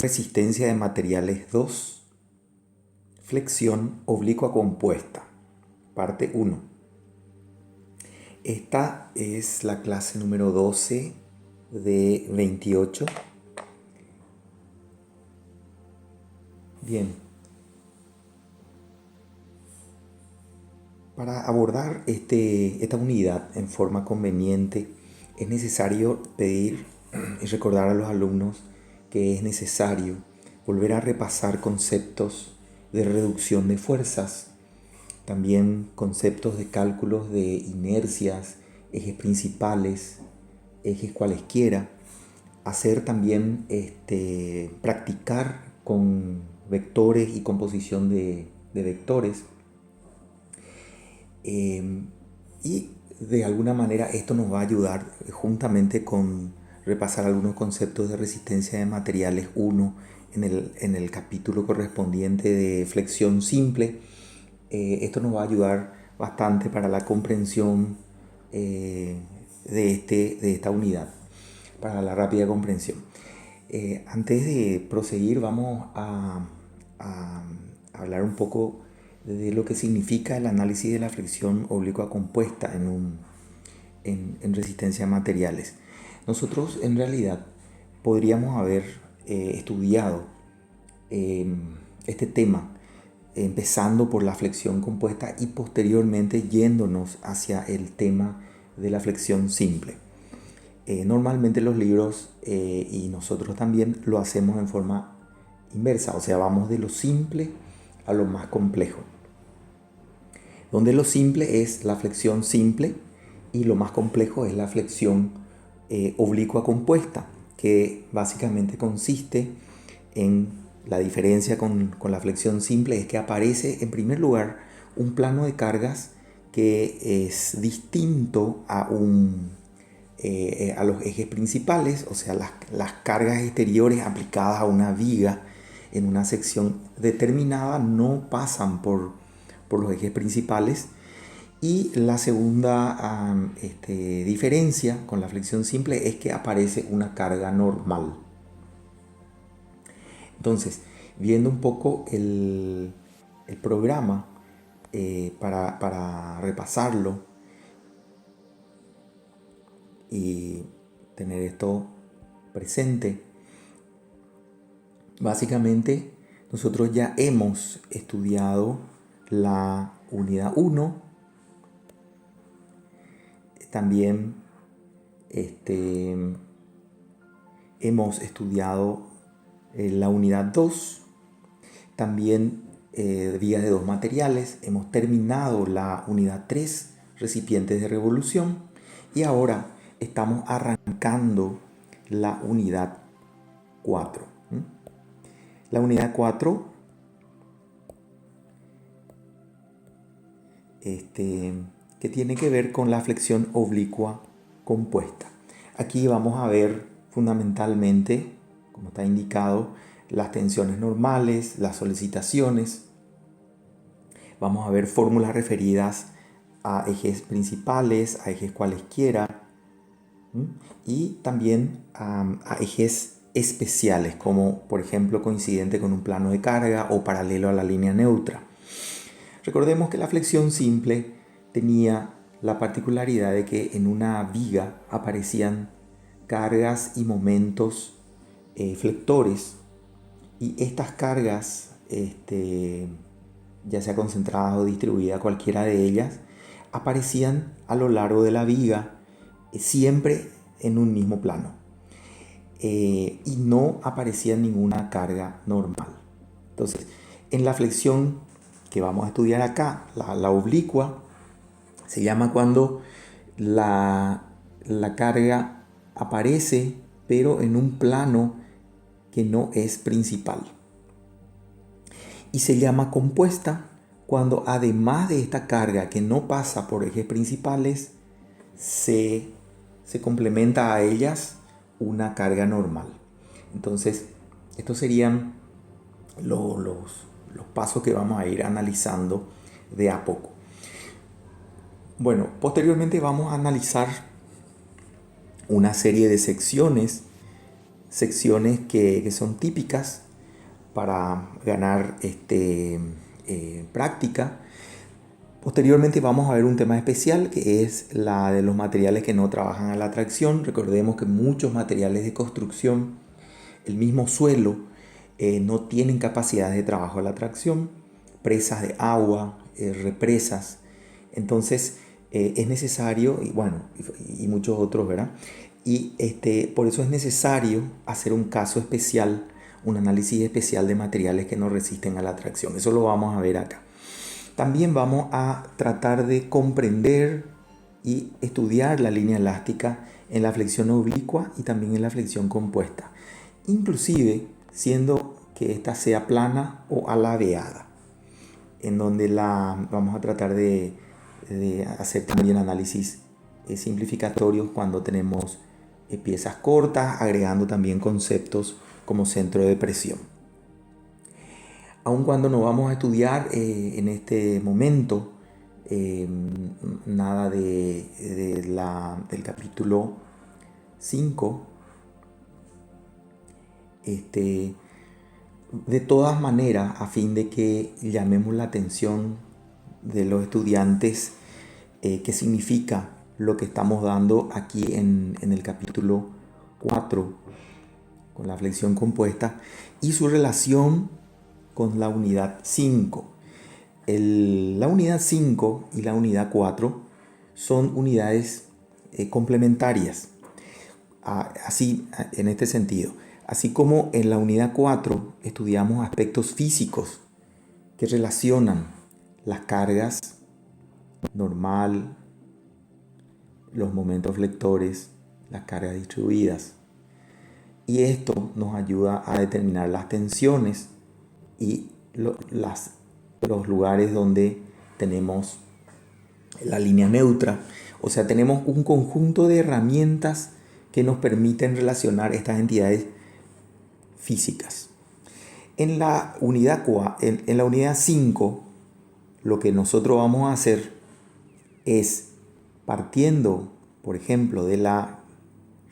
Resistencia de materiales 2, flexión oblicua compuesta, parte 1. Esta es la clase número 12 de 28. Bien. Para abordar esta unidad en forma conveniente, es necesario pedir y recordar a los alumnos que es necesario volver a repasar conceptos de reducción de fuerzas, también conceptos de cálculos de inercias, ejes principales, ejes cualesquiera, hacer también practicar con vectores y composición de vectores. Y de alguna manera esto nos va a ayudar juntamente con repasar algunos conceptos de resistencia de materiales 1 en el capítulo correspondiente de flexión simple. Esto nos va a ayudar bastante para la comprensión de esta unidad, para la rápida comprensión. Antes de proseguir, vamos a hablar un poco de lo que significa el análisis de la flexión oblicua compuesta en resistencia a materiales. Nosotros en realidad podríamos haber estudiado este tema empezando por la flexión compuesta y posteriormente yéndonos hacia el tema de la flexión simple. Normalmente los libros y nosotros también lo hacemos en forma inversa, o sea, vamos de lo simple a lo más complejo, donde lo simple es la flexión simple y lo más complejo es la flexión oblicua compuesta, que básicamente consiste en la diferencia con la flexión simple es que aparece en primer lugar un plano de cargas que es distinto a los ejes principales, o sea, las cargas exteriores aplicadas a una viga en una sección determinada no pasan por los ejes principales. Y la segunda diferencia con la flexión simple es que aparece una carga normal. Entonces, viendo un poco el programa para repasarlo y tener esto presente, básicamente nosotros ya hemos estudiado la unidad 1, también hemos estudiado la unidad 2, también vías de dos materiales, hemos terminado la unidad 3, recipientes de revolución, y ahora estamos arrancando la unidad 4. La unidad 4 que tiene que ver con la flexión oblicua compuesta. Aquí vamos a ver fundamentalmente, como está indicado, las tensiones normales, las solicitaciones. Vamos a ver fórmulas referidas a ejes principales, a ejes cualesquiera, y también a ejes especiales, como por ejemplo coincidente con un plano de carga o paralelo a la línea neutra. Recordemos que la flexión simple tenía la particularidad de que en una viga aparecían cargas y momentos flectores, y estas cargas, ya sea concentradas o distribuidas, cualquiera de ellas, aparecían a lo largo de la viga, siempre en un mismo plano, y no aparecía ninguna carga normal. Entonces, en la flexión que vamos a estudiar acá, la oblicua, se llama cuando la carga aparece pero en un plano que no es principal. Y se llama compuesta cuando además de esta carga que no pasa por ejes principales, se complementa a ellas una carga normal. Entonces, estos serían los pasos que vamos a ir analizando de a poco. Bueno, posteriormente vamos a analizar una serie de secciones secciones que son típicas para ganar práctica. Posteriormente vamos a ver un tema especial que es la de los materiales que no trabajan a la tracción. Recordemos que muchos materiales de construcción, el mismo suelo, no tienen capacidad de trabajo a la tracción, presas de agua, represas. Entonces es necesario, y muchos otros, ¿verdad? Y por eso es necesario hacer un caso especial, un análisis especial de materiales que no resisten a la tracción. Eso lo vamos a ver acá. También vamos a tratar de comprender y estudiar la línea elástica en la flexión oblicua y también en la flexión compuesta, inclusive siendo que ésta sea plana o alabeada, en donde vamos a tratar de hacer también análisis simplificatorios cuando tenemos piezas cortas, agregando también conceptos como centro de presión. Aun cuando no vamos a estudiar en este momento nada del capítulo 5, de todas maneras, a fin de que llamemos la atención de los estudiantes, qué significa lo que estamos dando aquí en el capítulo 4, con la flexión compuesta, y su relación con la unidad 5. La unidad 5 y la unidad 4 son unidades complementarias. Así, en este sentido, así como en la unidad 4 estudiamos aspectos físicos que relacionan las cargas normal, los momentos flectores, las cargas distribuidas. Y esto nos ayuda a determinar las tensiones y los lugares donde tenemos la línea neutra. O sea, tenemos un conjunto de herramientas que nos permiten relacionar estas entidades físicas. En la unidad 5, lo que nosotros vamos a hacer es, partiendo, por ejemplo, de la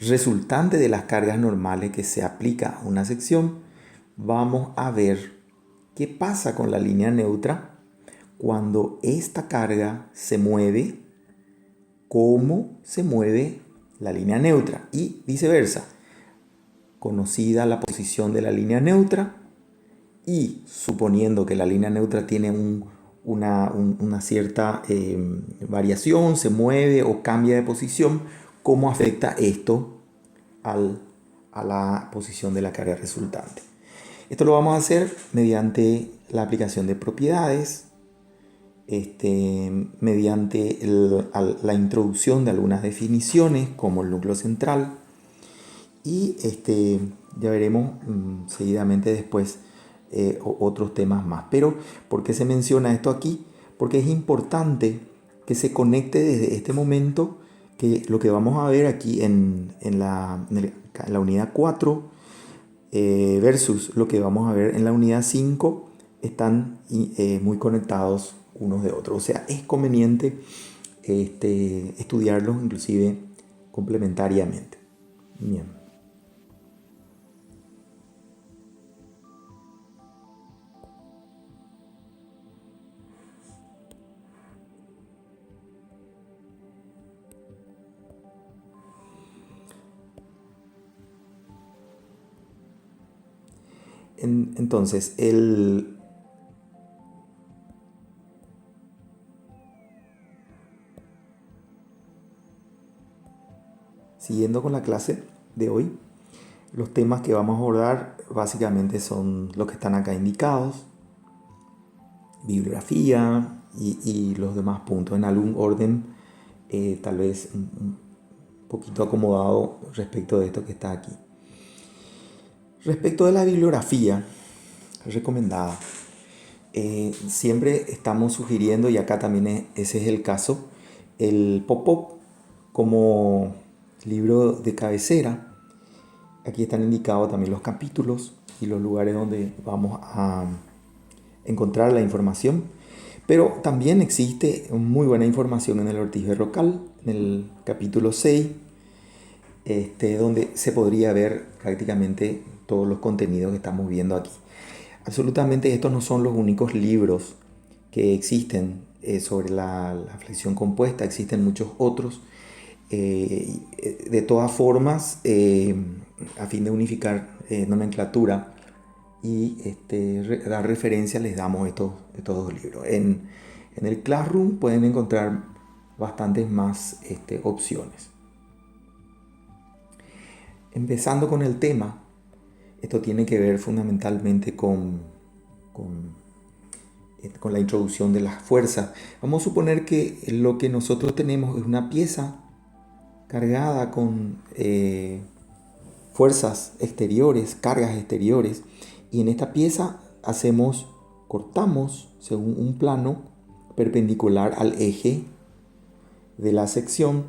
resultante de las cargas normales que se aplica a una sección, vamos a ver qué pasa con la línea neutra cuando esta carga se mueve, cómo se mueve la línea neutra y viceversa. Conocida la posición de la línea neutra y suponiendo que la línea neutra tiene una cierta variación, se mueve o cambia de posición, ¿cómo afecta esto a la posición de la carga resultante? Esto lo vamos a hacer mediante la aplicación de propiedades, mediante la introducción de algunas definiciones como el núcleo central, y ya veremos seguidamente después otros temas más. Pero ¿por qué se menciona esto aquí? Porque es importante que se conecte desde este momento, que lo que vamos a ver aquí en la unidad 4 versus lo que vamos a ver en la unidad 5 están muy conectados unos de otros. O sea, es conveniente estudiarlos inclusive complementariamente. Bien. Entonces, siguiendo con la clase de hoy, los temas que vamos a abordar básicamente son los que están acá indicados: bibliografía y los demás puntos en algún orden, tal vez un poquito acomodado respecto de esto que está aquí. Respecto de la bibliografía recomendada, siempre estamos sugiriendo, y acá también ese es el caso, el pop-up como libro de cabecera. Aquí están indicados también los capítulos y los lugares donde vamos a encontrar la información. Pero también existe muy buena información en el Ortiz Berrocal, en el capítulo 6, donde se podría ver prácticamente todos los contenidos que estamos viendo aquí. Absolutamente estos no son los únicos libros que existen sobre la flexión compuesta, existen muchos otros. De todas formas, a fin de unificar nomenclatura y dar referencia, les damos estos dos libros. En el Classroom pueden encontrar bastantes más opciones. Empezando con el tema, esto tiene que ver fundamentalmente con la introducción de las fuerzas. Vamos a suponer que lo que nosotros tenemos es una pieza cargada con fuerzas exteriores, cargas exteriores, y en esta pieza cortamos según un plano perpendicular al eje de la sección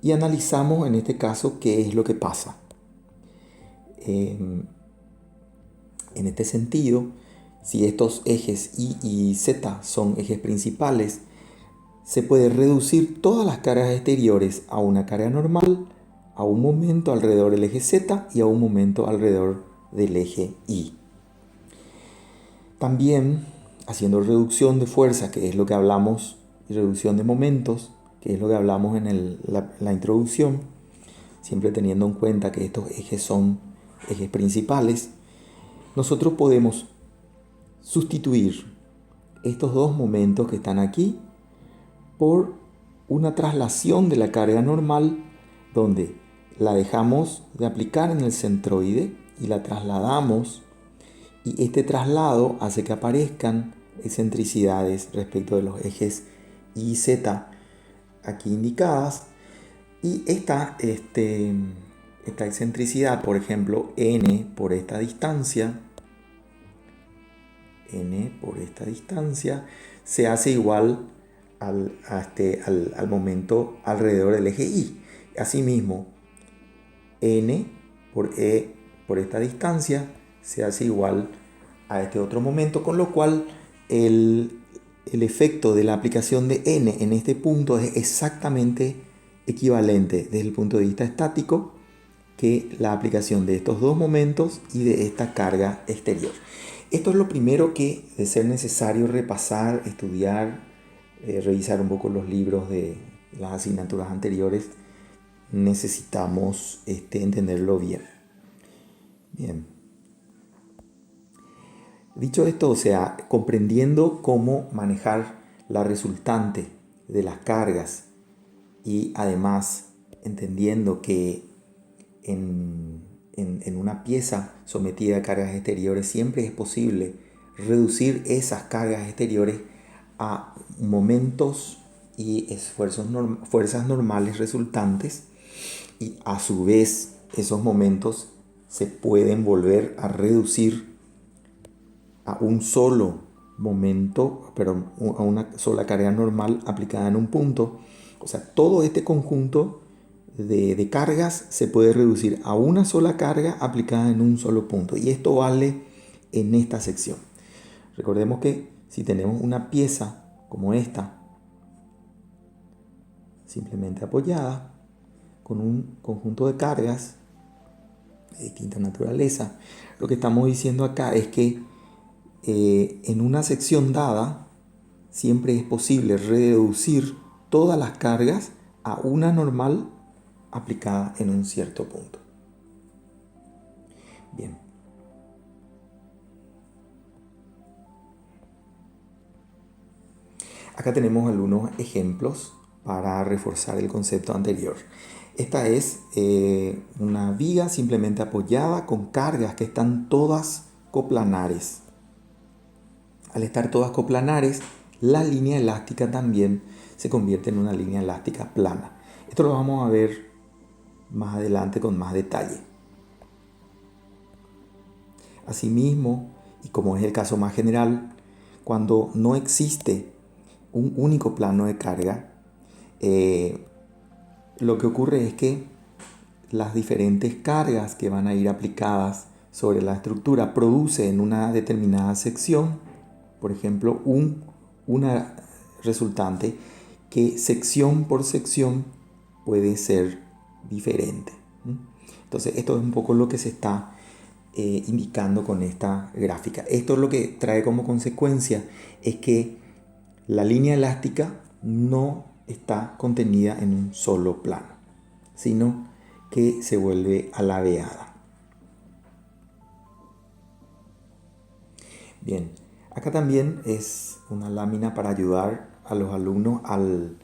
y analizamos en este caso qué es lo que pasa. En este sentido, si estos ejes Y y Z son ejes principales, se puede reducir todas las cargas exteriores a una carga normal, a un momento alrededor del eje Z y a un momento alrededor del eje Y. También, haciendo reducción de fuerza, que es lo que hablamos, y reducción de momentos, que es lo que hablamos en la introducción, siempre teniendo en cuenta que estos ejes son ejes principales, nosotros podemos sustituir estos dos momentos que están aquí por una traslación de la carga normal, donde la dejamos de aplicar en el centroide y la trasladamos, y este traslado hace que aparezcan excentricidades respecto de los ejes Y y Z aquí indicadas, y esta excentricidad, por ejemplo, n por esta distancia, se hace igual al momento alrededor del eje Y. Asimismo, n por e por esta distancia se hace igual a este otro momento, con lo cual el efecto de la aplicación de n en este punto es exactamente equivalente desde el punto de vista estático que la aplicación de estos dos momentos y de esta carga exterior. Esto es lo primero que, de ser necesario, repasar, estudiar, revisar un poco los libros de las asignaturas anteriores, necesitamos entenderlo bien. Bien. Dicho esto, o sea, comprendiendo cómo manejar la resultante de las cargas y además entendiendo que en una pieza sometida a cargas exteriores siempre es posible reducir esas cargas exteriores a momentos y fuerzas normales resultantes, y a su vez esos momentos se pueden volver a reducir a un solo momento, pero a una sola carga normal aplicada en un punto. O sea, todo este conjunto de cargas se puede reducir a una sola carga aplicada en un solo punto, y esto vale en esta sección. Recordemos que si tenemos una pieza como esta, simplemente apoyada con un conjunto de cargas de distinta naturaleza, lo que estamos diciendo acá es que en una sección dada siempre es posible reducir todas las cargas a una normal aplicada en un cierto punto. Bien. Acá tenemos algunos ejemplos para reforzar el concepto anterior. Esta es una viga simplemente apoyada con cargas que están todas coplanares. Al estar todas coplanares, la línea elástica también se convierte en una línea elástica plana. Esto lo vamos a ver más adelante con más detalle. Asimismo, y como es el caso más general, cuando no existe un único plano de carga, lo que ocurre es que las diferentes cargas que van a ir aplicadas sobre la estructura producen en una determinada sección, por ejemplo, una resultante que sección por sección puede ser diferente. ¿Mm? Entonces esto es un poco lo que se está indicando con esta gráfica. Esto lo que trae como consecuencia es que la línea elástica no está contenida en un solo plano, sino que se vuelve alabeada. Bien, acá también es una lámina para ayudar a los alumnos al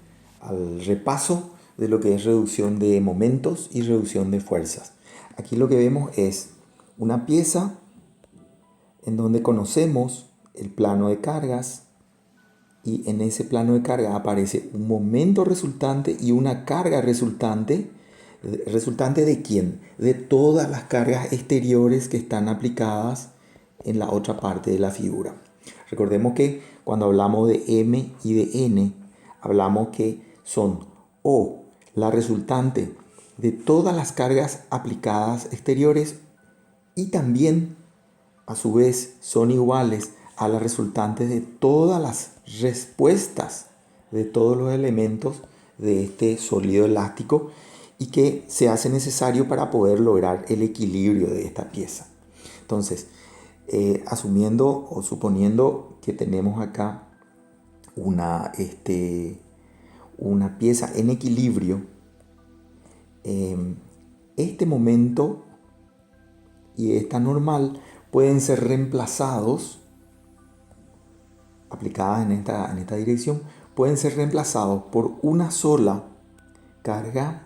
repaso de lo que es reducción de momentos y reducción de fuerzas. Aquí lo que vemos es una pieza en donde conocemos el plano de cargas y en ese plano de carga aparece un momento resultante y una carga resultante. ¿Resultante de quién? De todas las cargas exteriores que están aplicadas en la otra parte de la figura. Recordemos que cuando hablamos de M y de N, hablamos que son o la resultante de todas las cargas aplicadas exteriores y también a su vez son iguales a las resultantes de todas las respuestas de todos los elementos de este sólido elástico y que se hace necesario para poder lograr el equilibrio de esta pieza. Entonces, asumiendo o suponiendo que tenemos acá una pieza en equilibrio, este momento y esta normal pueden ser reemplazados, aplicadas en esta dirección, pueden ser reemplazados por una sola carga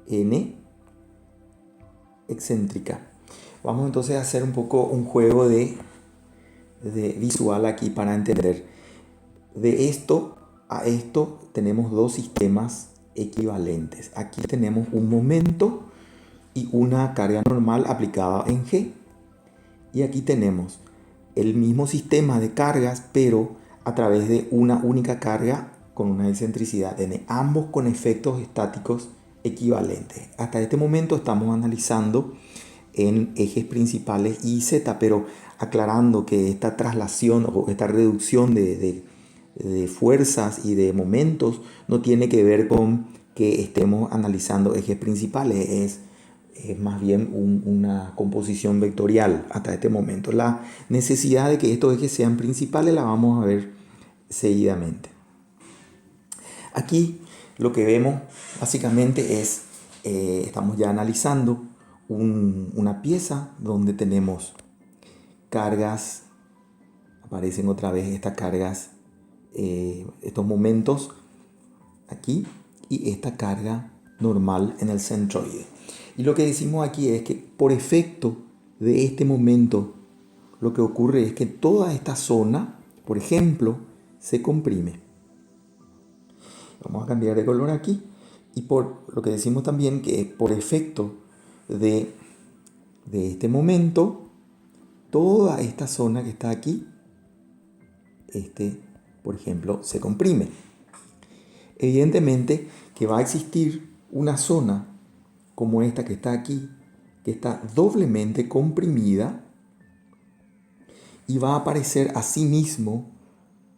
N excéntrica. Vamos entonces a hacer un poco un juego de visual aquí para entender. De esto a esto tenemos dos sistemas equivalentes. Aquí tenemos un momento y una carga normal aplicada en G. Y aquí tenemos el mismo sistema de cargas, pero a través de una única carga con una excentricidad N, ambos con efectos estáticos equivalentes. Hasta este momento estamos analizando en ejes principales y Z, pero aclarando que esta traslación o esta reducción de fuerzas y de momentos no tiene que ver con que estemos analizando ejes principales, es más bien una composición vectorial hasta este momento. La necesidad de que estos ejes sean principales la vamos a ver seguidamente. Aquí lo que vemos básicamente es, estamos ya analizando una pieza donde tenemos cargas, aparecen otra vez estas cargas, estos momentos aquí y esta carga normal en el centroide. Y lo que decimos aquí es que por efecto de este momento lo que ocurre es que toda esta zona, por ejemplo, se comprime. Vamos a cambiar de color aquí. Y por lo que decimos también que por efecto de este momento, toda esta zona que está aquí, por ejemplo, se comprime. Evidentemente que va a existir una zona como esta que está aquí, que está doblemente comprimida, y va a aparecer asimismo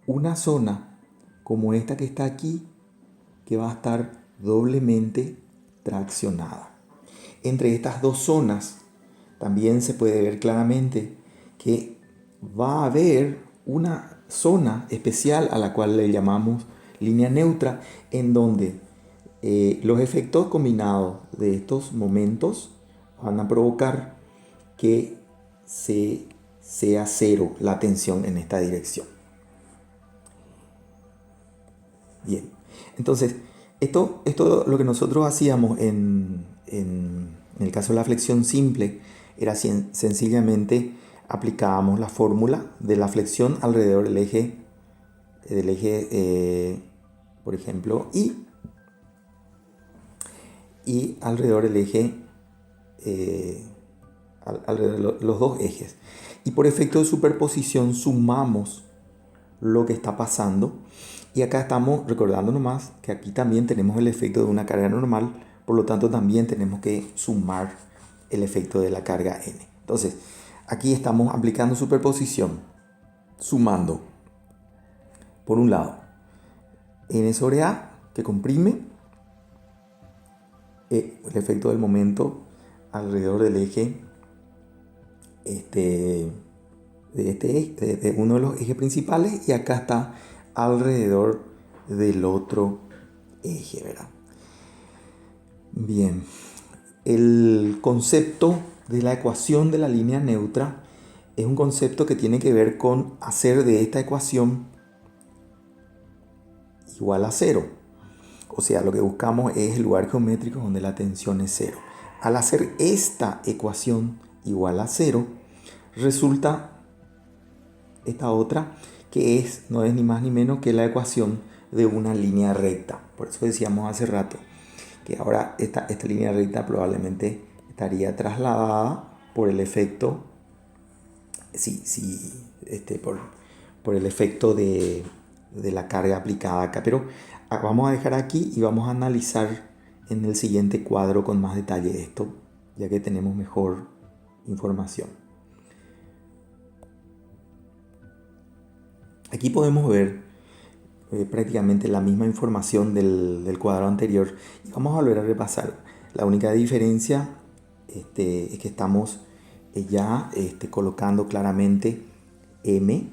una zona como esta que está aquí, que va a estar doblemente traccionada. Entre estas dos zonas también se puede ver claramente que va a haber una zona especial a la cual le llamamos línea neutra, en donde los efectos combinados de estos momentos van a provocar que sea cero la tensión en esta dirección. Bien, entonces esto lo que nosotros hacíamos en el caso de la flexión simple era sencillamente aplicábamos la fórmula de la flexión alrededor del eje, por ejemplo, y alrededor del eje, alrededor de los dos ejes. Y por efecto de superposición sumamos lo que está pasando. Y acá estamos recordando nomás que aquí también tenemos el efecto de una carga normal, por lo tanto también tenemos que sumar el efecto de la carga N. Entonces, aquí estamos aplicando superposición, sumando, por un lado, N sobre A, que comprime, el efecto del momento alrededor del eje de uno de los ejes principales, y acá está alrededor del otro eje, ¿verdad? Bien, el concepto de la ecuación de la línea neutra es un concepto que tiene que ver con hacer de esta ecuación igual a cero. O sea, lo que buscamos es el lugar geométrico donde la tensión es cero. Al hacer esta ecuación igual a cero, resulta esta otra, que no es ni más ni menos que la ecuación de una línea recta. Por eso decíamos hace rato que ahora esta línea recta probablemente estaría trasladada por el efecto, por el efecto de la carga aplicada acá. Pero vamos a dejar aquí y vamos a analizar en el siguiente cuadro con más detalle esto, ya que tenemos mejor información. Aquí podemos ver prácticamente la misma información del cuadro anterior y vamos a volver a repasar. La única diferencia es que estamos ya colocando claramente M,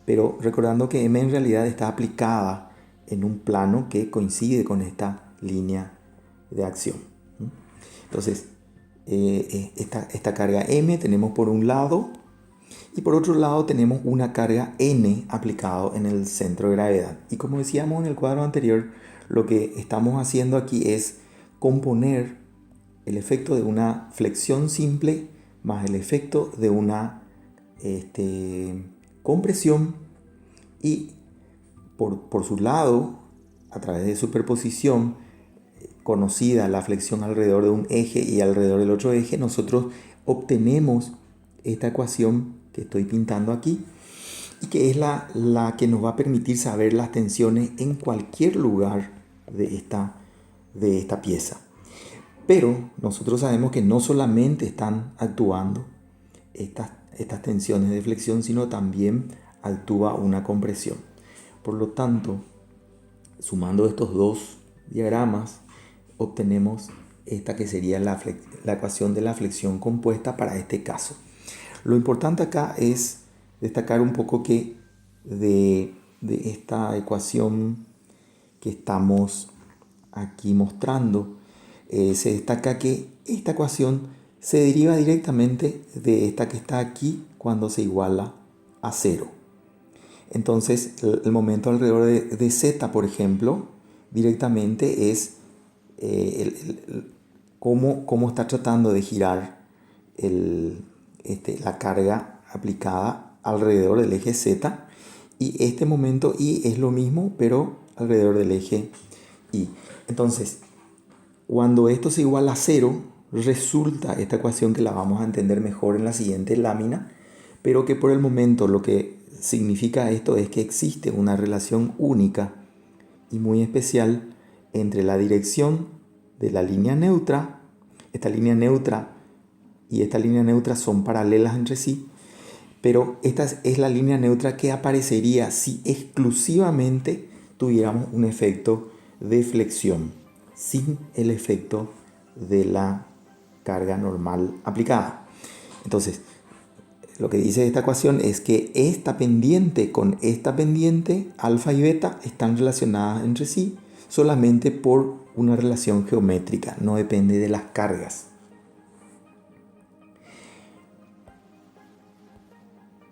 pero recordando que M en realidad está aplicada en un plano que coincide con esta línea de acción. Entonces, esta carga M tenemos por un lado, y por otro lado tenemos una carga N aplicado en el centro de gravedad. Y como decíamos en el cuadro anterior, lo que estamos haciendo aquí es componer el efecto de una flexión simple más el efecto de una compresión, y por su lado, a través de superposición, conocida la flexión alrededor de un eje y alrededor del otro eje, nosotros obtenemos esta ecuación que estoy pintando aquí, y que es la que nos va a permitir saber las tensiones en cualquier lugar de esta pieza. Pero nosotros sabemos que no solamente están actuando estas tensiones de flexión, sino también actúa una compresión. Por lo tanto, sumando estos dos diagramas, obtenemos esta que sería la ecuación de la flexión compuesta para este caso. Lo importante acá es destacar un poco que de esta ecuación que estamos aquí mostrando, se destaca que esta ecuación se deriva directamente de esta que está aquí cuando se iguala a cero. Entonces, el momento alrededor de z, por ejemplo, directamente es cómo está tratando de girar la carga aplicada alrededor del eje z, y este momento y es lo mismo pero alrededor del eje y. Entonces, cuando esto se iguala a cero, resulta esta ecuación, que la vamos a entender mejor en la siguiente lámina, pero que por el momento lo que significa esto es que existe una relación única y muy especial entre la dirección de la línea neutra. Esta línea neutra y esta línea neutra son paralelas entre sí, pero esta es la línea neutra que aparecería si exclusivamente tuviéramos un efecto de flexión, sin el efecto de la carga normal aplicada. Entonces, lo que dice esta ecuación es que esta pendiente con esta pendiente, alfa y beta, están relacionadas entre sí solamente por una relación geométrica, no depende de las cargas.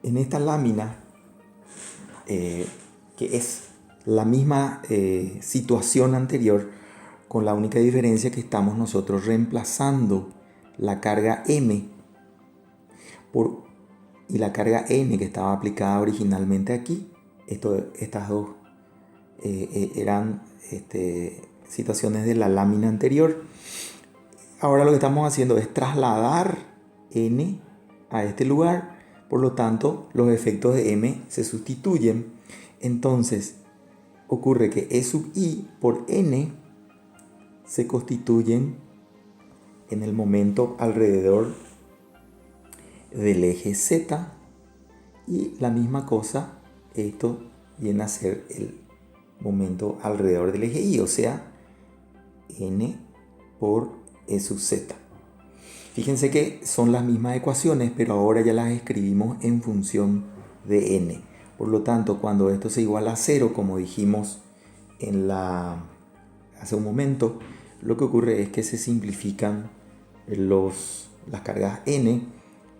En esta lámina, que es la misma situación anterior, con la única diferencia que estamos nosotros reemplazando la carga M y la carga N que estaba aplicada originalmente aquí. Estas dos eran situaciones de la lámina anterior. Ahora lo que estamos haciendo es trasladar N a este lugar. Por lo tanto, los efectos de M se sustituyen. Entonces, ocurre que E sub I por N se constituyen en el momento alrededor del eje Z, y la misma cosa, esto viene a ser el momento alrededor del eje Y, o sea, N por E sub z. Fíjense que son las mismas ecuaciones, pero ahora ya las escribimos en función de n. Por lo tanto, cuando esto se iguala a 0, como dijimos hace un momento, lo que ocurre es que se simplifican las cargas n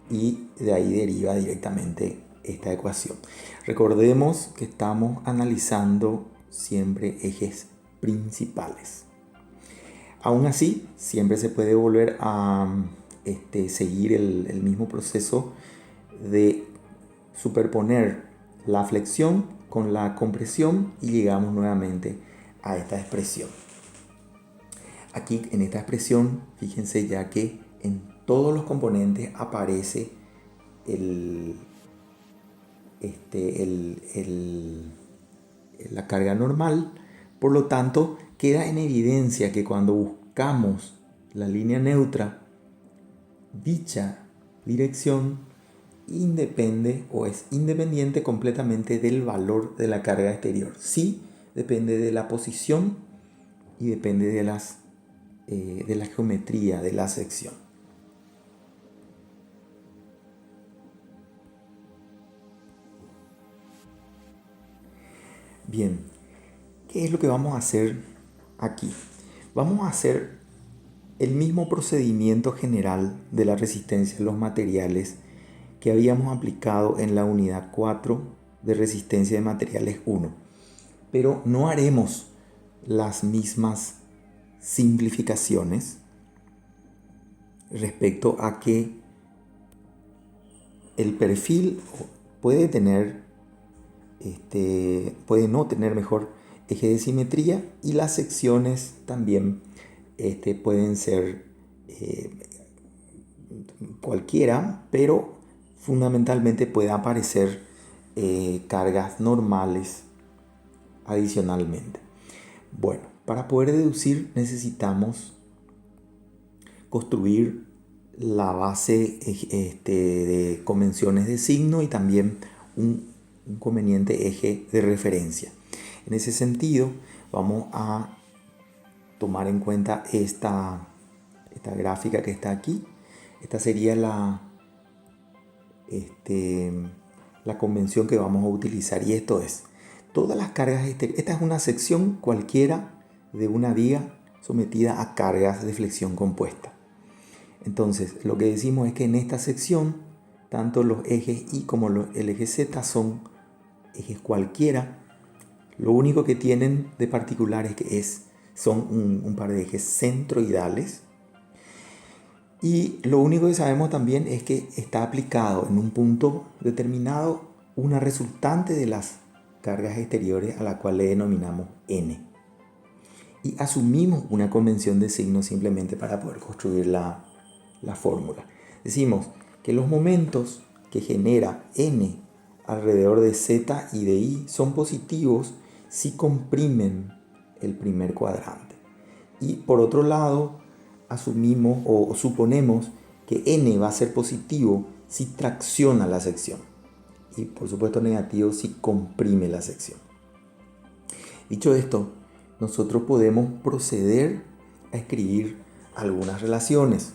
y de ahí deriva directamente esta ecuación. Recordemos que estamos analizando siempre ejes principales. Aún así, siempre se puede volver a seguir el mismo proceso de superponer la flexión con la compresión y llegamos nuevamente a esta expresión. Aquí en esta expresión, fíjense ya que en todos los componentes aparece la carga normal. Por lo tanto, queda en evidencia que cuando buscamos la línea neutra, dicha dirección independe o es independiente completamente del valor de la carga exterior. Sí, depende de la posición y depende de la geometría de la sección. Bien, ¿qué es lo que vamos a hacer aquí? Vamos a hacer el mismo procedimiento general de la resistencia de los materiales que habíamos aplicado en la unidad 4 de resistencia de materiales 1, pero no haremos las mismas simplificaciones respecto a que el perfil puede no tener mejor eje de simetría y las secciones también pueden ser cualquiera, pero fundamentalmente puede aparecer cargas normales adicionalmente. Bueno, para poder deducir necesitamos construir la base de convenciones de signo y también un conveniente eje de referencia. En ese sentido, vamos a tomar en cuenta esta gráfica que está aquí. Esta sería la convención que vamos a utilizar, y esto es todas las cargas exteriores. Esta es una sección cualquiera de una viga sometida a cargas de flexión compuesta. Entonces, lo que decimos es que en esta sección, tanto los ejes Y como el eje Z son ejes cualquiera. Lo único que tienen de particular es que son un par de ejes centroidales. Y lo único que sabemos también es que está aplicado en un punto determinado una resultante de las cargas exteriores a la cual le denominamos N. Y asumimos una convención de signos simplemente para poder construir la fórmula. Decimos que los momentos que genera N alrededor de Z y de I son positivos si comprimen el primer cuadrante. Y por otro lado, asumimos o suponemos que N va a ser positivo si tracciona la sección. Y por supuesto negativo si comprime la sección. Dicho esto, nosotros podemos proceder a escribir algunas relaciones.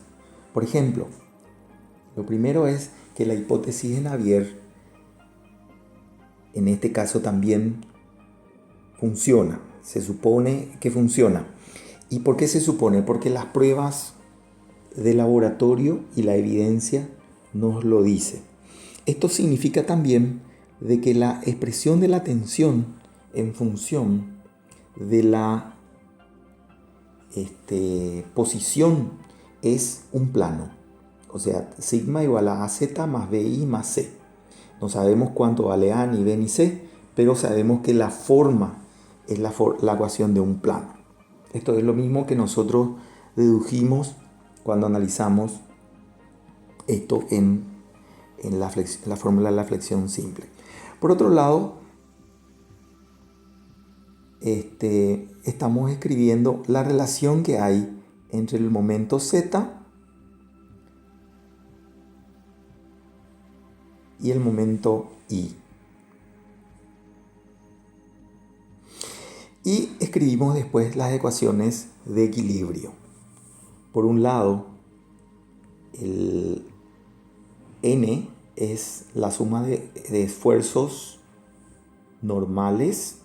Por ejemplo, lo primero es que la hipótesis de Navier, en este caso también funciona. Se supone que funciona. ¿Y por qué se supone? Porque las pruebas de laboratorio y la evidencia nos lo dice. Esto significa también de que la expresión de la tensión en función de la posición es un plano. O sea, sigma igual a AZ más BI más C. No sabemos cuánto vale A, ni B, ni C, pero sabemos que la forma es la ecuación de un plano. Esto es lo mismo que nosotros dedujimos cuando analizamos esto en la fórmula de la flexión simple. Por otro lado, estamos escribiendo la relación que hay entre el momento Z y el momento I. Y escribimos después las ecuaciones de equilibrio. Por un lado, el n es la suma de esfuerzos normales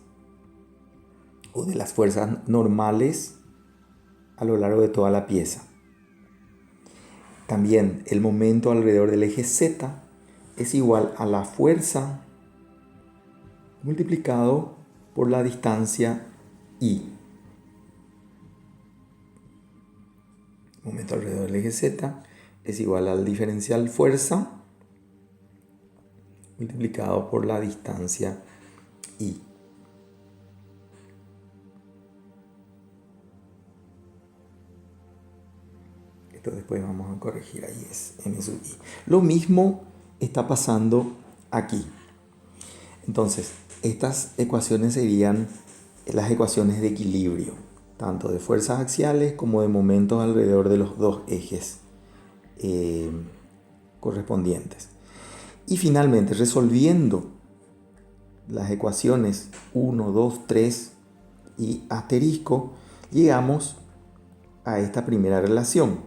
o de las fuerzas normales a lo largo de toda la pieza. También el momento alrededor del eje Z es igual a la fuerza multiplicado por la distancia I. Momento alrededor del eje Z es igual al diferencial fuerza multiplicado por la distancia I. Esto después vamos a corregir, ahí es M sub I. Lo mismo está pasando aquí. Entonces, estas ecuaciones serían las ecuaciones de equilibrio, tanto de fuerzas axiales como de momentos alrededor de los dos ejes correspondientes. Y finalmente, resolviendo las ecuaciones 1, 2, 3 y asterisco, llegamos a esta primera relación,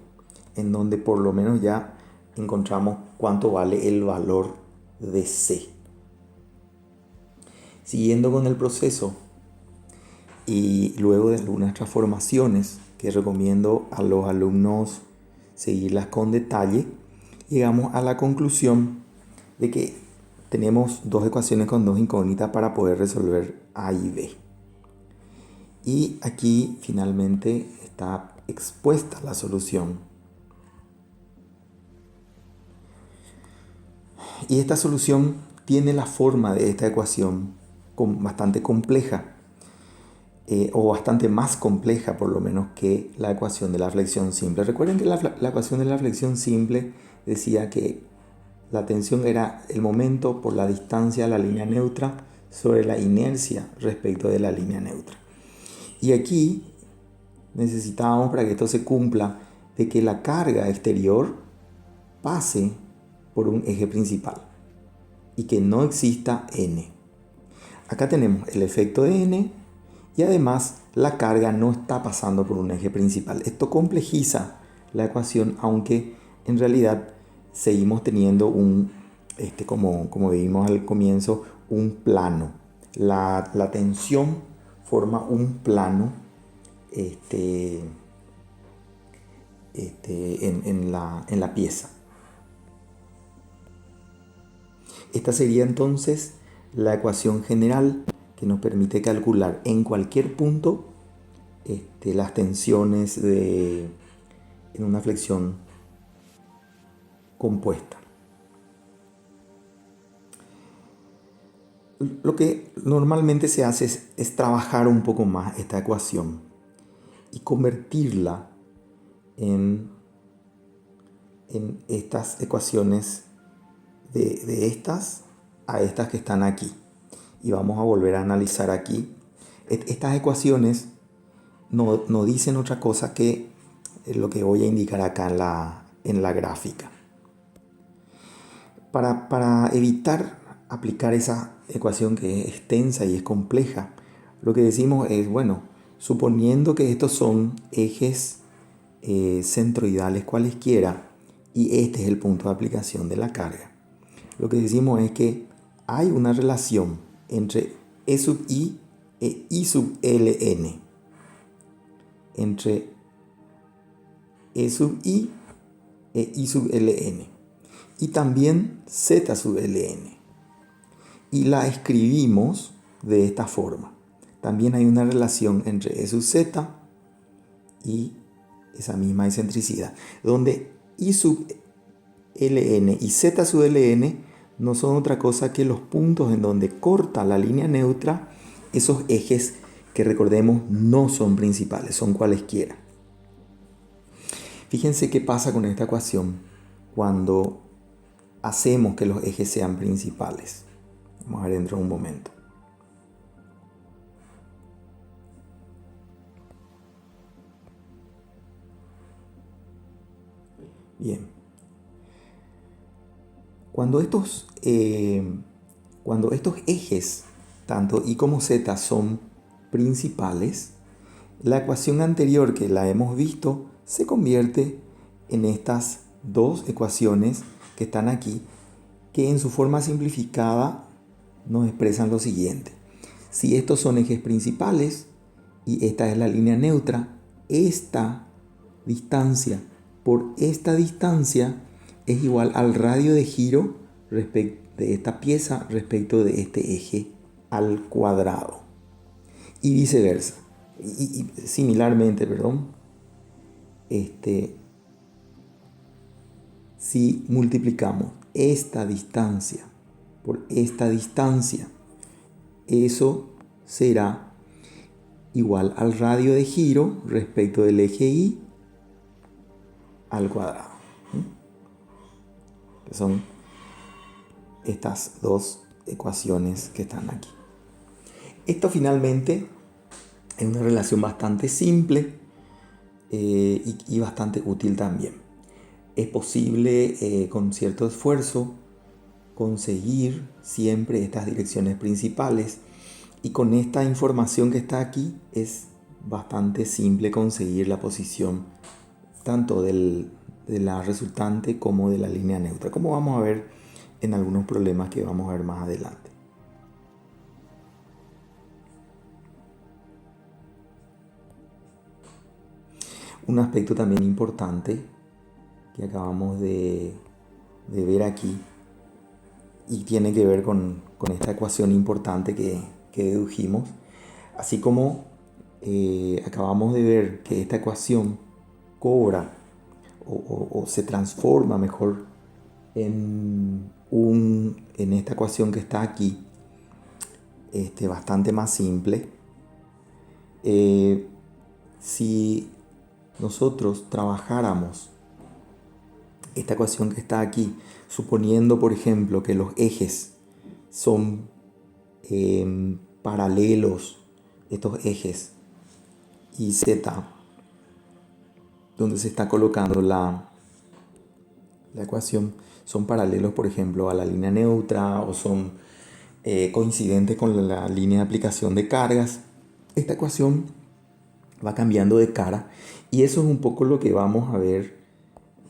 en donde por lo menos ya encontramos cuánto vale el valor de C. Siguiendo con el proceso y luego de algunas transformaciones que recomiendo a los alumnos seguirlas con detalle, llegamos a la conclusión de que tenemos dos ecuaciones con dos incógnitas para poder resolver A y B. Y aquí finalmente está expuesta la solución. Y esta solución tiene la forma de esta ecuación bastante compleja, o bastante más compleja por lo menos que la ecuación de la flexión simple. Recuerden que la ecuación de la flexión simple decía que la tensión era el momento por la distancia a la línea neutra sobre la inercia respecto de la línea neutra. Y aquí necesitábamos, para que esto se cumpla, de que la carga exterior pase por un eje principal y que no exista N. Acá tenemos el efecto de N y además la carga no está pasando por un eje principal. Esto complejiza la ecuación, aunque en realidad seguimos teniendo como vimos al comienzo, un plano. La tensión forma un plano en la pieza. Esta sería entonces la ecuación general que nos permite calcular en cualquier punto las tensiones en una flexión compuesta. Lo que normalmente se hace es trabajar un poco más esta ecuación y convertirla en estas ecuaciones de estas a estas que están aquí. Y vamos a volver a analizar aquí. Estas ecuaciones no dicen otra cosa que lo que voy a indicar acá en la gráfica. Para evitar aplicar esa ecuación que es extensa y es compleja, lo que decimos es, bueno, suponiendo que estos son ejes centroidales cualesquiera y este es el punto de aplicación de la carga, lo que decimos es que hay una relación entre E sub I e I sub ln, entre E sub I e I sub ln, y también Z sub ln, y la escribimos de esta forma. También hay una relación entre E sub Z y esa misma excentricidad, donde I sub ln y Z sub ln no son otra cosa que los puntos en donde corta la línea neutra esos ejes que, recordemos, no son principales, son cualesquiera. Fíjense qué pasa con esta ecuación cuando hacemos que los ejes sean principales. Vamos a ver dentro de un momento. Bien. Cuando estos ejes, tanto I como Z, son principales, la ecuación anterior que la hemos visto se convierte en estas dos ecuaciones que están aquí, que en su forma simplificada nos expresan lo siguiente. Si estos son ejes principales y esta es la línea neutra, esta distancia por esta distancia es igual al radio de giro de esta pieza respecto de este eje al cuadrado. Y viceversa. Y similarmente, si multiplicamos esta distancia por esta distancia, eso será igual al radio de giro respecto del eje Y al cuadrado. Que son estas dos ecuaciones que están aquí. Esto finalmente es una relación bastante simple y bastante útil también. Es posible con cierto esfuerzo conseguir siempre estas direcciones principales, y con esta información que está aquí es bastante simple conseguir la posición tanto de la resultante como de la línea neutra, como vamos a ver en algunos problemas que vamos a ver más adelante. Un aspecto también importante que acabamos de ver aquí y tiene que ver con esta ecuación importante que dedujimos, así como acabamos de ver que esta ecuación cobra o se transforma mejor en esta ecuación que está aquí, bastante más simple. Si nosotros trabajáramos esta ecuación que está aquí, suponiendo por ejemplo que los ejes son paralelos, estos ejes y Z, donde se está colocando la ecuación, son paralelos por ejemplo a la línea neutra o son coincidentes con la línea de aplicación de cargas, esta ecuación va cambiando de cara, y eso es un poco lo que vamos a ver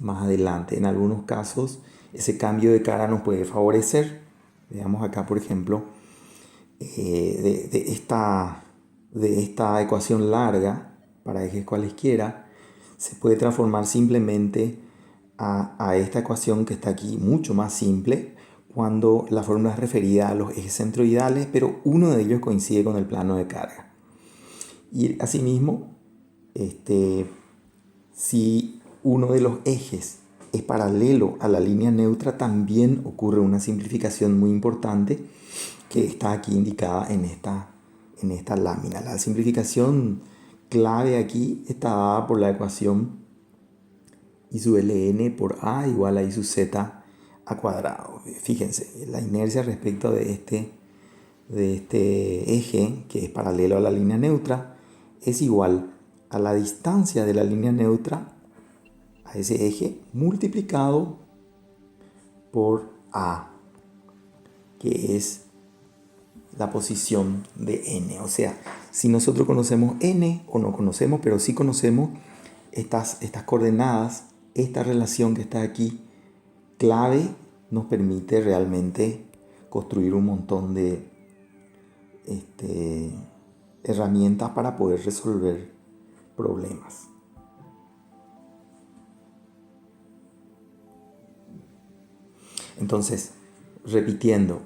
más adelante. En algunos casos ese cambio de cara nos puede favorecer. Veamos acá por ejemplo de esta ecuación larga para ejes cualesquiera se puede transformar simplemente a esta ecuación que está aquí, mucho más simple, cuando la fórmula es referida a los ejes centroidales, pero uno de ellos coincide con el plano de carga. Y asimismo, si uno de los ejes es paralelo a la línea neutra, también ocurre una simplificación muy importante que está aquí indicada en esta lámina. La simplificación clave aquí está dada por la ecuación I sub ln por a igual a I sub z a cuadrado. Fíjense, la inercia respecto de este eje que es paralelo a la línea neutra es igual a la distancia de la línea neutra a ese eje multiplicado por a, que es la posición de n. O sea, si nosotros conocemos n o no conocemos, pero sí conocemos estas coordenadas, esta relación que está aquí clave nos permite realmente construir un montón de herramientas para poder resolver problemas. Entonces, repitiendo,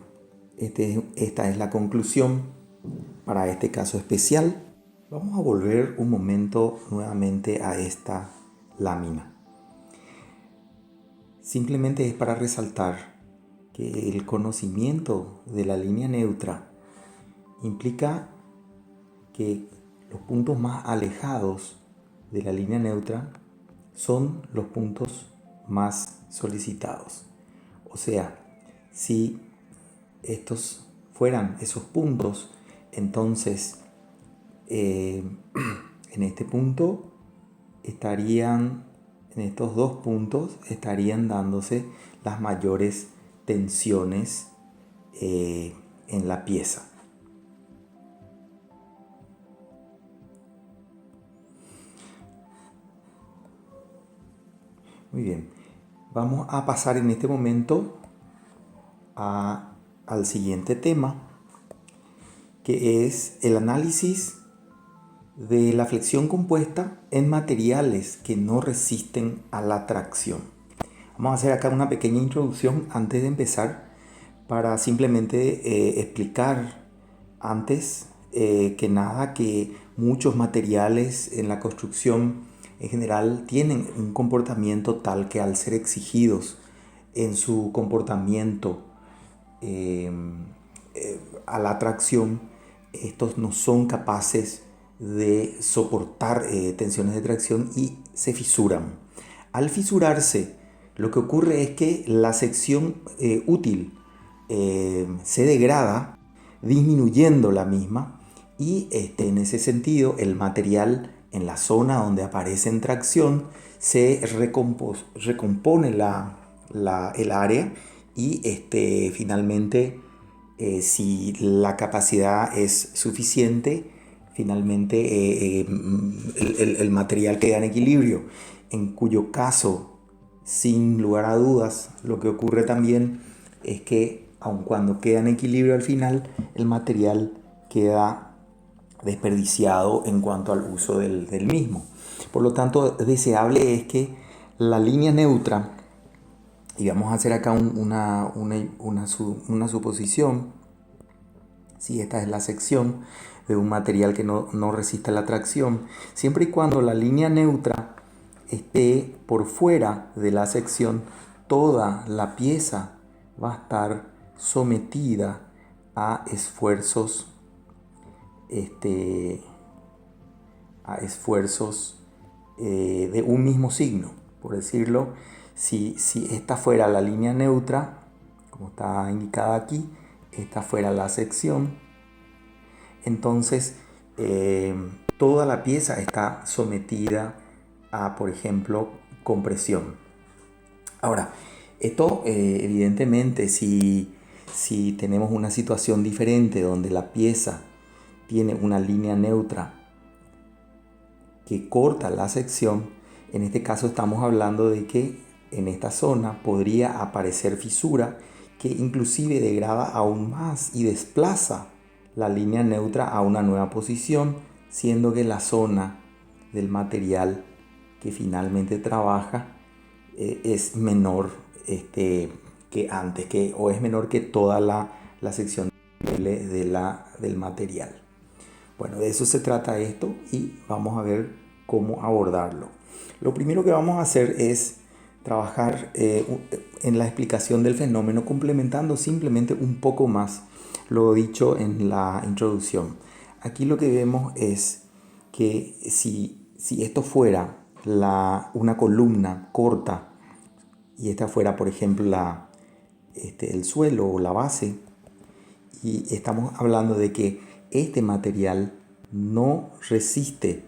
esta es la conclusión para este caso especial. Vamos a volver un momento nuevamente a esta lámina. Simplemente es para resaltar que el conocimiento de la línea neutra implica que los puntos más alejados de la línea neutra son los puntos más solicitados. O sea, si estos fueran esos puntos, entonces en este punto en estos dos puntos estarían dándose las mayores tensiones en la pieza. Muy bien. Vamos a pasar en este momento al siguiente tema, que es el análisis de la flexión compuesta en materiales que no resisten a la tracción. Vamos a hacer acá una pequeña introducción antes de empezar para simplemente explicar antes que nada que muchos materiales en la construcción en general tienen un comportamiento tal que al ser exigidos en su comportamiento eh, a la tracción, estos no son capaces de soportar tensiones de tracción y se fisuran. Al fisurarse, lo que ocurre es que la sección útil se degrada, disminuyendo la misma, y en ese sentido el material en la zona donde aparece en tracción se recompone el área y finalmente si la capacidad es suficiente, finalmente el material queda en equilibrio, en cuyo caso, sin lugar a dudas, lo que ocurre también es que aun cuando queda en equilibrio al final, el material queda desperdiciado en cuanto al uso del mismo. Por lo tanto, deseable es que la línea neutra, y vamos a hacer acá una suposición, si esta es la sección de un material que no resiste la tracción, siempre y cuando la línea neutra esté por fuera de la sección, toda la pieza va a estar sometida a esfuerzos de un mismo signo. Por decirlo, si esta fuera la línea neutra, como está indicada aquí, esta fuera la sección, entonces toda la pieza está sometida a, por ejemplo, compresión. Ahora, esto evidentemente si tenemos una situación diferente donde la pieza tiene una línea neutra que corta la sección, en este caso estamos hablando de que en esta zona podría aparecer fisura que inclusive degrada aún más y desplaza la línea neutra a una nueva posición, siendo que la zona del material que finalmente trabaja es menor que antes, o es menor que toda la sección del material. Bueno, de eso se trata esto y vamos a ver cómo abordarlo. Lo primero que vamos a hacer es trabajar en la explicación del fenómeno, complementando simplemente un poco más lo dicho en la introducción. Aquí lo que vemos es que si esto fuera una columna corta y esta fuera, por ejemplo, el suelo o la base, y estamos hablando de que este material no resiste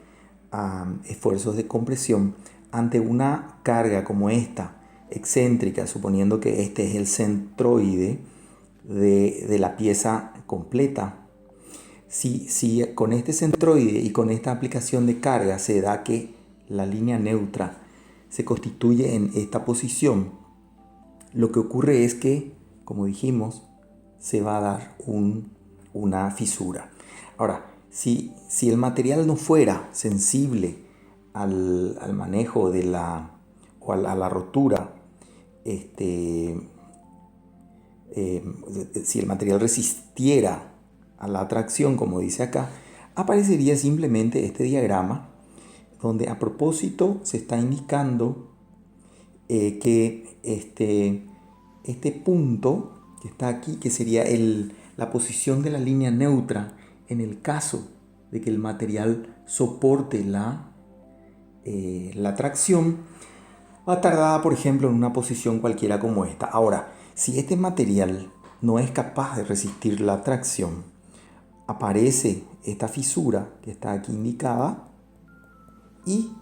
a esfuerzos de compresión ante una carga como esta, excéntrica, suponiendo que este es el centroide de la pieza completa. Si con este centroide y con esta aplicación de carga se da que la línea neutra se constituye en esta posición, lo que ocurre es que, como dijimos, se va a dar una fisura. Ahora, si el material no fuera sensible al manejo o a la rotura, si el material resistiera a la atracción, como dice acá, aparecería simplemente este diagrama donde a propósito se está indicando que este punto que está aquí, que sería la posición de la línea neutra en el caso de que el material soporte la tracción, va tardada, por ejemplo, en una posición cualquiera como esta. Ahora, si este material no es capaz de resistir la tracción, aparece esta fisura que está aquí indicada y,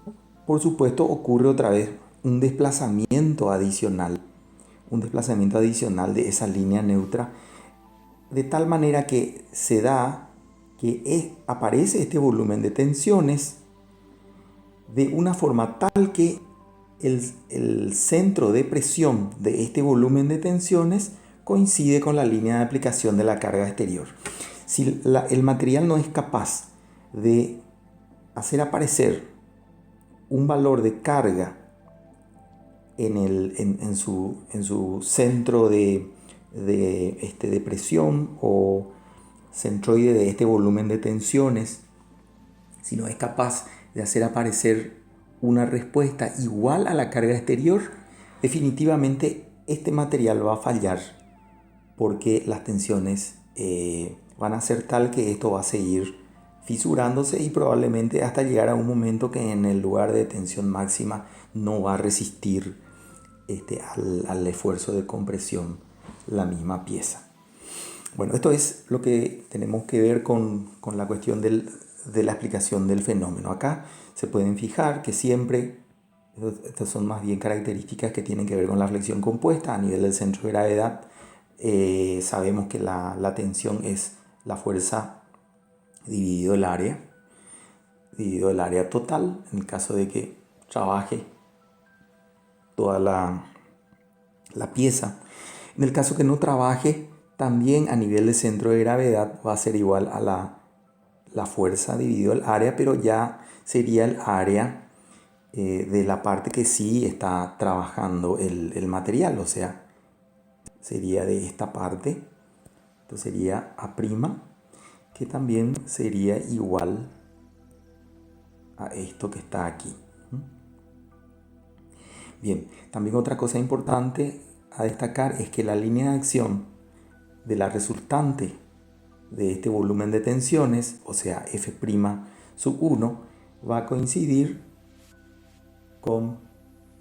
por supuesto, ocurre otra vez un desplazamiento adicional de esa línea neutra, de tal manera que se da que aparece este volumen de tensiones de una forma tal que el centro de presión de este volumen de tensiones coincide con la línea de aplicación de la carga exterior. Si el material no es capaz de hacer aparecer un valor de carga en su centro de presión o centroide de este volumen de tensiones, si no es capaz de hacer aparecer una respuesta igual a la carga exterior, definitivamente este material va a fallar, porque las tensiones van a ser tal que esto va a seguir fisurándose y probablemente hasta llegar a un momento que en el lugar de tensión máxima no va a resistir al esfuerzo de compresión la misma pieza. Bueno, esto es lo que tenemos que ver con la cuestión de la explicación del fenómeno. Acá se pueden fijar que siempre, estas son más bien características que tienen que ver con la flexión compuesta. A nivel del centro de gravedad, sabemos que la tensión es la fuerza dividido el área total, en el caso de que trabaje toda la pieza. En el caso que no trabaje, también a nivel de centro de gravedad va a ser igual a la fuerza dividido el área, pero ya sería el área de la parte que sí está trabajando el material, o sea, sería de esta parte. Entonces sería A', que también sería igual a esto que está aquí. Bien, también otra cosa importante a destacar es que la línea de acción de la resultante de este volumen de tensiones, o sea, F' sub 1, va a coincidir con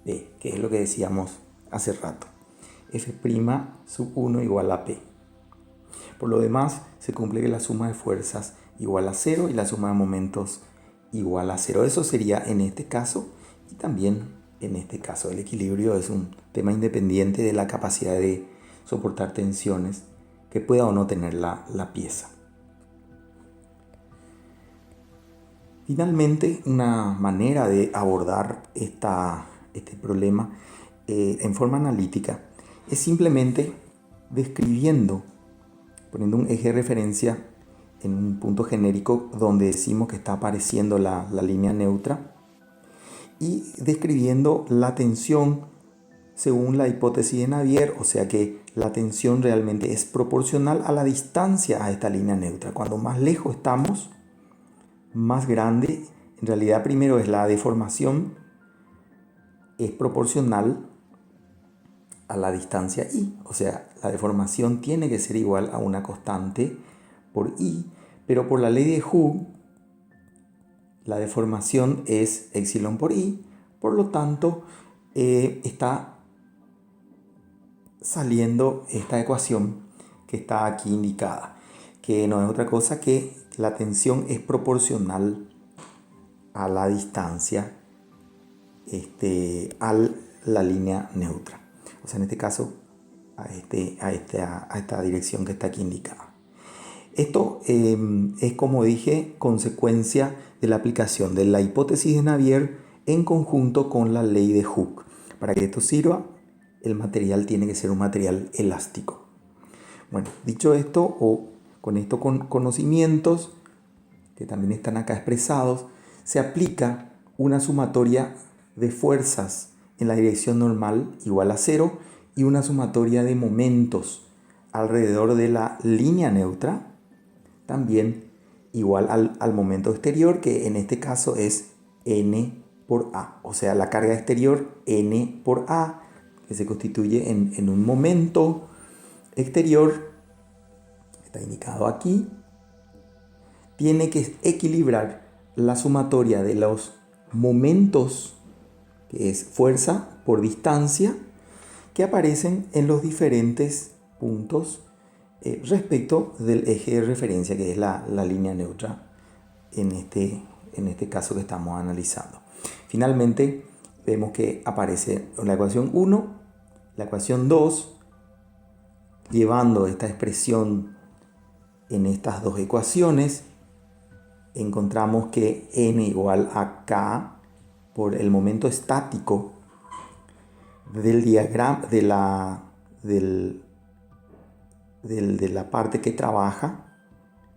P, que es lo que decíamos hace rato. F' sub 1 igual a P. Por lo demás, se cumple que la suma de fuerzas igual a 0 y la suma de momentos igual a 0. Eso sería en este caso y también en este caso. El equilibrio es un tema independiente de la capacidad de soportar tensiones que pueda o no tener la pieza. Finalmente, una manera de abordar este problema en forma analítica es simplemente describiendo, poniendo un eje de referencia en un punto genérico donde decimos que está apareciendo la línea neutra, y describiendo la tensión según la hipótesis de Navier, o sea que la tensión realmente es proporcional a la distancia a esta línea neutra. Cuando más lejos estamos, más grande, en realidad primero es la deformación, es proporcional a la distancia I, o sea, la deformación tiene que ser igual a una constante por I, pero por la ley de Hooke, la deformación es epsilon por I, por lo tanto está saliendo esta ecuación que está aquí indicada, que no es otra cosa que la tensión es proporcional a la distancia a la línea neutra, o sea, en este caso a esta dirección que está aquí indicada. Esto es, como dije, consecuencia de la aplicación de la hipótesis de Navier en conjunto con la ley de Hooke. Para que esto sirva, el material tiene que ser un material elástico. Bueno, dicho esto, o con estos conocimientos que también están acá expresados, se aplica una sumatoria de fuerzas en la dirección normal igual a 0 y una sumatoria de momentos alrededor de la línea neutra también igual al momento exterior, que en este caso es N por A, o sea, la carga exterior N por A, que se constituye en un momento exterior, está indicado aquí, tiene que equilibrar la sumatoria de los momentos, que es fuerza por distancia, que aparecen en los diferentes puntos respecto del eje de referencia, que es la línea neutra en este caso que estamos analizando. Finalmente, vemos que aparece la ecuación 1, la ecuación 2, llevando esta expresión en estas dos ecuaciones, encontramos que n igual a k por el momento estático del diagrama, de la parte que trabaja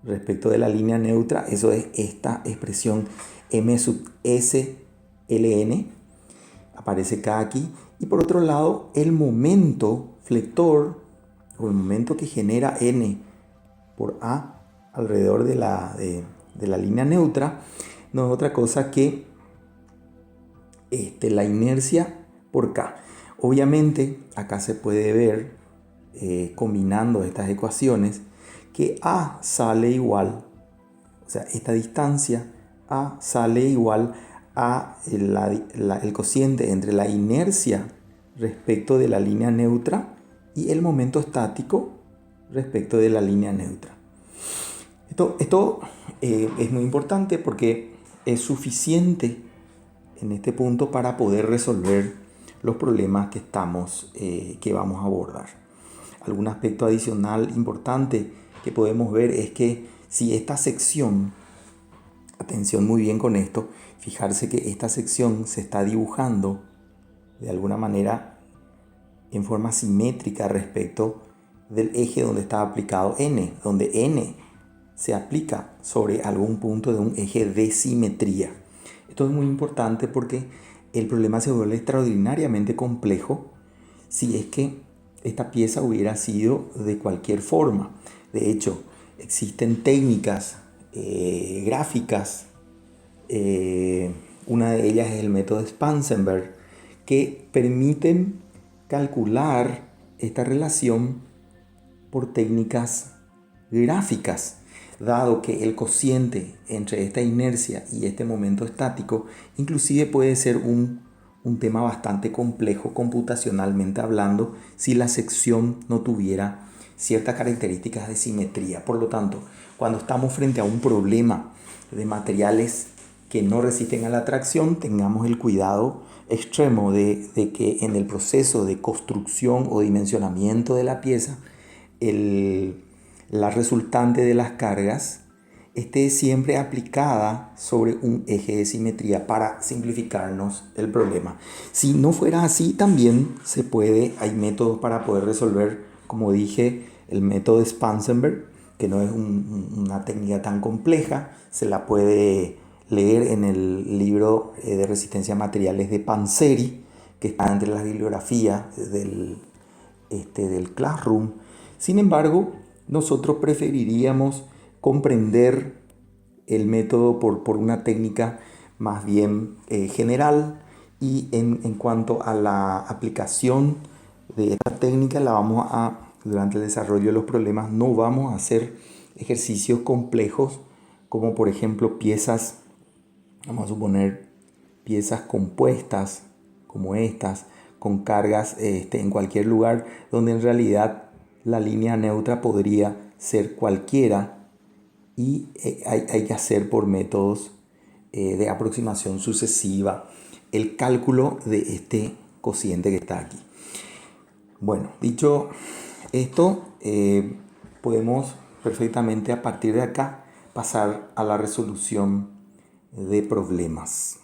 respecto de la línea neutra. Eso es esta expresión m sub s ln, aparece acá aquí. Y por otro lado, el momento flector, o el momento que genera n por a alrededor de la línea neutra, no es otra cosa que la inercia por k. Obviamente acá se puede ver, combinando estas ecuaciones, que a sale igual, o sea, esta distancia a sale igual a el cociente entre la inercia respecto de la línea neutra y el momento estático respecto de la línea neutra. Esto es muy importante porque es suficiente en este punto para poder resolver los problemas que vamos a abordar. Algún aspecto adicional importante que podemos ver es que si esta sección, atención muy bien con esto, fijarse que esta sección se está dibujando de alguna manera en forma simétrica respecto del eje donde está aplicado n, donde n se aplica sobre algún punto de un eje de simetría. Esto es muy importante porque el problema se vuelve extraordinariamente complejo si es que esta pieza hubiera sido de cualquier forma. De hecho, existen técnicas gráficas, una de ellas es el método Spansenberg, que permiten calcular esta relación por técnicas gráficas, dado que el cociente entre esta inercia y este momento estático inclusive puede ser un tema bastante complejo computacionalmente hablando si la sección no tuviera ciertas características de simetría. Por lo tanto, cuando estamos frente a un problema de materiales que no resisten a la tracción, tengamos el cuidado extremo de que en el proceso de construcción o dimensionamiento de la pieza, la resultante de las cargas esté siempre aplicada sobre un eje de simetría para simplificarnos el problema. Si no fuera así, también hay métodos para poder resolver, como dije, el método de Spansenberg, que no es una técnica tan compleja, se la puede leer en el libro de resistencia a materiales de Panzeri, que está entre las bibliografías del Classroom. Sin embargo, nosotros preferiríamos comprender el método por una técnica más bien general, y en cuanto a la aplicación de esta técnica durante el desarrollo de los problemas no vamos a hacer ejercicios complejos como por ejemplo piezas, vamos a suponer piezas compuestas como estas, con cargas en cualquier lugar, donde en realidad la línea neutra podría ser cualquiera, y hay que hacer por métodos de aproximación sucesiva el cálculo de este cociente que está aquí. Bueno, dicho esto, podemos perfectamente a partir de acá pasar a la resolución de problemas.